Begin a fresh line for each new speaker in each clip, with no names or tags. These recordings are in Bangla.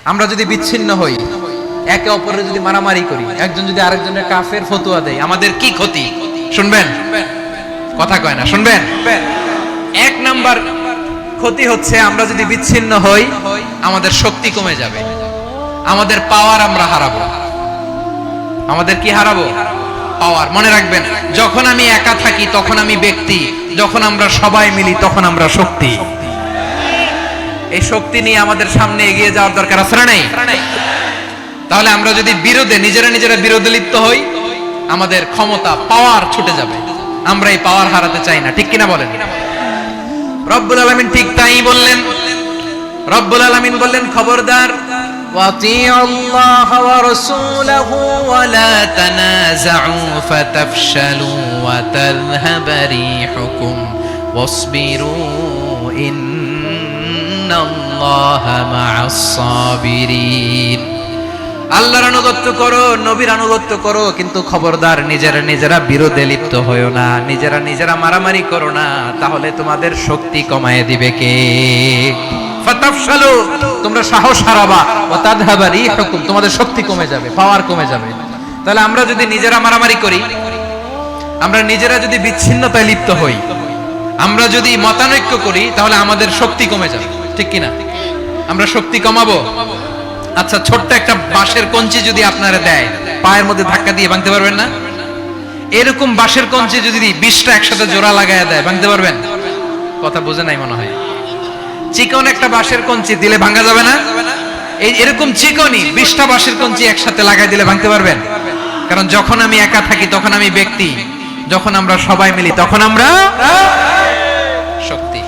আমরা যদি বিচ্ছিন্ন হই, একে অপরের যদি মারামারি করি, একজন যদি আরেকজনের কাফের ফতোয়া দেয়, আমাদের কি ক্ষতি? শুনবেন? কথা কয় না, শুনবেন? এক নাম্বার ক্ষতি হচ্ছে আমরা যদি বিচ্ছিন্ন হই, আমাদের শক্তি কমে যাবে, আমাদের পাওয়ার আমরা হারাবো। আমাদের কি হারাবো? পাওয়ার। মনে রাখবেন, যখন আমি একা থাকি তখন আমি ব্যক্তি, যখন আমরা সবাই মিলি তখন আমরা শক্তি। এই শক্তি নিয়ে আমাদের সামনে এগিয়ে যাওয়ার দরকার আছে না নাই? তাহলে আমরা যদি নিজেরা বিরোধে লিপ্ত হই, আমাদের ক্ষমতা, পাওয়ার ছুটে যাবে। আমরা এই পাওয়ার হারাতে চাই না, ঠিক কিনা বলেন? রব্বুল আলামিন ঠিক তাই বললেন। রব্বুল আলামিন বললেন, খবরদার, ওয়াতিউল্লাহ ওয়া রাসূলাহু ওয়া লা তানাযাউ ফাতাফশালু ওয়া তাযহাবা রিহুকুম ওয়াসবিরু ইন্নাল্লাহা মা'আস সাবিরিন। আল্লাহর আনুগত্য করো, নবীর আনুগত্য করো, কিন্তু খবরদার নিজেরা বিরোধে লিপ্ত হয়ো না, নিজেরা মারামারি করো না, তাহলে তোমাদের শক্তি কমায় দিবে কে? ফাতাফশালু, তোমরা সাহস হারাবা, ওয়া তাযহাবা রিহুকুম, তোমাদের শক্তি কমে যাবে, পাওয়ার কমে যাবে। তাহলে আমরা যদি নিজেরা মারামারি করি, আমরা নিজেরা যদি বিচ্ছিন্নতায় লিপ্ত হই, আমরা যদি মতানৈক্য করি, তাহলে আমাদের শক্তি কমে যাবে, ঠিক কিনা? আমরা শক্তি কমাবো। আচ্ছা, ছোট্ট একটা বাঁশের কঞ্চি যদি আপনারা দেয়, পায়ের মধ্যে ধাক্কা দিয়ে ভাঙতে পারবেন না? এরকম বাঁশের কঞ্চি যদি 20টা একসাথে জোড়া লাগায় দেয়, ভাঙতে পারবেন? কথা বোঝে নাই মনে হয়। চিকন একটা বাঁশের কঞ্চি দিলে ভাঙা যাবে না? এরকম চিকনই 20টা বাঁশের কঞ্চি একসাথে লাগাই দিলে ভাঙতে পারবেন? কারণ যখন আমি একা থাকি তখন আমি ব্যক্তি, যখন আমরা সবাই মিলি তখন আমরা শক্তি।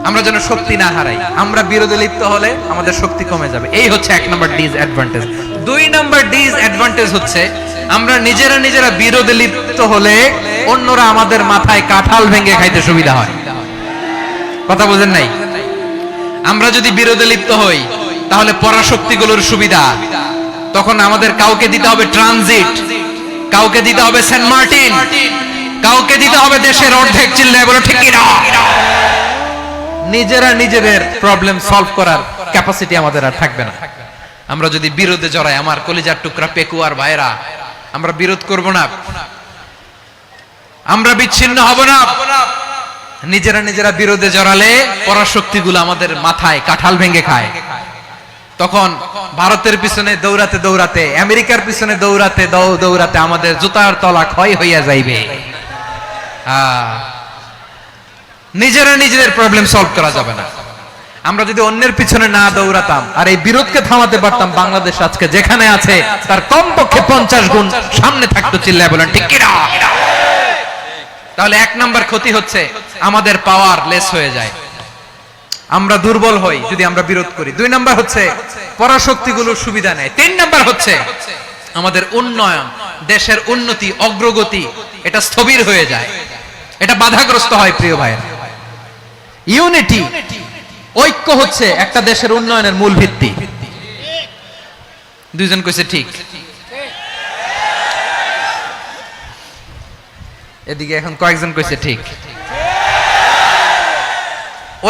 আমরা যেন শক্তি না হারাই। আমরা বিরোধে লিপ্ত হলে আমাদের শক্তি কমে যাবে। এই হচ্ছে 1 নাম্বার ডিসঅ্যাডভান্টেজ। 2 নাম্বার ডিসঅ্যাডভান্টেজ হচ্ছে আমরা নিজেরা বিরোধে লিপ্ত হলে অন্যরা আমাদের মাথায় কাঁঠাল ভেঙে খাইতে সুবিধা হয়। কথা বুঝেন নাই? আমরা যদি বিরোধে লিপ্ত হই, তাহলে পরাশক্তিগুলোর সুবিধা, তখন আমাদের কাউকে দিতে হবে ট্রানজিট, কাউকে দিতে হবে সেন্ট মার্টিন, কাউকে দিতে হবে দেশের অর্ধেক। চিল্লায় বলো ঠিক কিনা? নিজেদের প্রবলেম সলভ করার ক্যাপাসিটি আমাদের আর থাকবে না। আমরা যদি বিরোধে জড়াই, আমার কলিজার টুকরা পেকুয়ার ভাইরা, আমরা বিরোধ করব না, আমরা বিচ্ছিন্ন হব না। নিজেরা বিরোধে জড়ালে পরাশক্তিগুলো আমাদের মাথায় কাঁঠাল ভেঙে খায়। তখন ভারতের পিছনে দৌড়াতে, আমেরিকার পিছনে দৌড়াতে আমাদের জুতার তলা ক্ষয় হইয়া যাইবে। নিজেদের প্রবলেম সলভ করা যাবে না। আমরা যদি অন্যের পিছনে না দৌড়াতাম আর এই বিরোধকে থামাতে পারতাম, বাংলাদেশ আজকে যেখানে আছে তার কমপক্ষে 50 গুণ সামনে থাকতো। চিল্লায় বলেন ঠিক কিনা? তাহলে 1 নাম্বার ক্ষতি হচ্ছে আমাদের পাওয়ার লেস হয়ে যায়, আমরা দুর্বল হই যদি আমরা বিরোধ করি। 2 নাম্বার হচ্ছে পরাশক্তিগুলোর সুবিধা নেয়। 3 নাম্বার হচ্ছে আমাদের উন্নয়ন, দেশের উন্নতি, অগ্রগতি, এটা স্থবির হয়ে যায়, এটা বাধাগ্রস্ত হয়। প্রিয় ভাইরা, ইউনিটি, ঐক্য হচ্ছে একটা দেশের উন্নয়নের মূল ভিত্তি। 2 জন কইছে ঠিক। এদিকে এখন কয়েকজন কইছে ঠিক।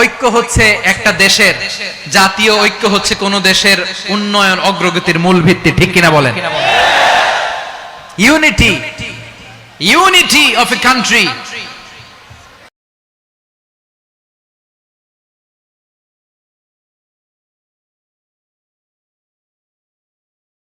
ঐক্য হচ্ছে একটা দেশের, জাতীয় ঐক্য হচ্ছে কোন দেশের উন্নয়ন, অগ্রগতির মূল ভিত্তি, ঠিক কিনা বলেন? Unity of a country